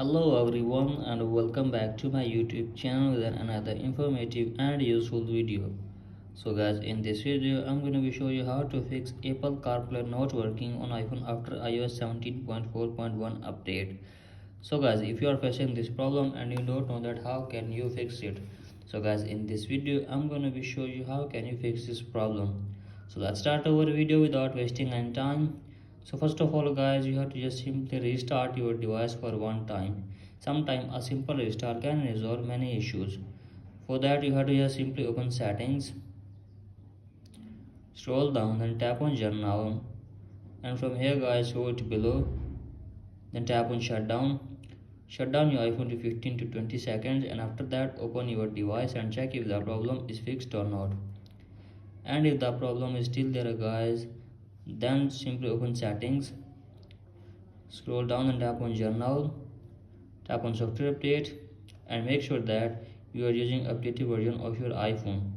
Hello everyone and welcome back to my YouTube channel with another informative and useful video. So guys, in this video I'm going to be showing you how to fix Apple CarPlay not working on iPhone after iOS 17.4.1 update. So guys, if you are facing this problem and you don't know that how can you fix it. So guys, in this video I'm going to be showing you how can you fix this problem. So let's start our video without wasting any time. So first of all guys, you have to just simply restart your device for one time. Sometimes a simple restart can resolve many issues. For that you have to just simply open settings, scroll down and tap on journal, and from here guys go to below, then tap on shutdown. Shut down your iPhone to 15 to 20 seconds, and after that open your device and check if the problem is fixed or not. And if the problem is still there guys, then simply open settings, scroll down and tap on journal, tap on software update, and make sure that you are using updated version of your iPhone.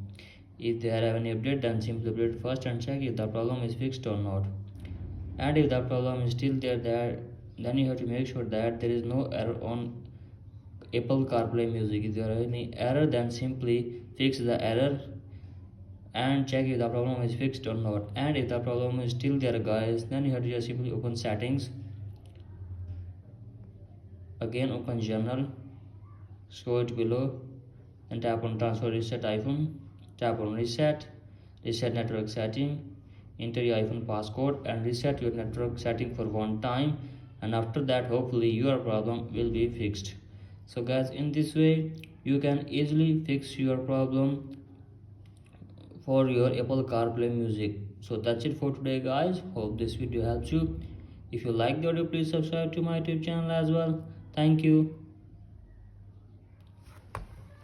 If they have any update, then simply update first and check if the problem is fixed or not. And if the problem is still there, then you have to make sure that there is no error on Apple CarPlay Music. If there are any error, then simply fix the error and check if the problem is fixed or not. And if the problem is still there guys, then you have to just simply open settings, again open journal, scroll it below, and tap on transfer reset iPhone, tap on reset network setting, enter your iPhone passcode and reset your network setting for one time, and after that hopefully your problem will be fixed. So guys, in this way you can easily fix your problem for your Apple CarPlay Music. So that's it for today guys. Hope this video helps you. If you like the video, please subscribe to my YouTube channel as well. Thank you.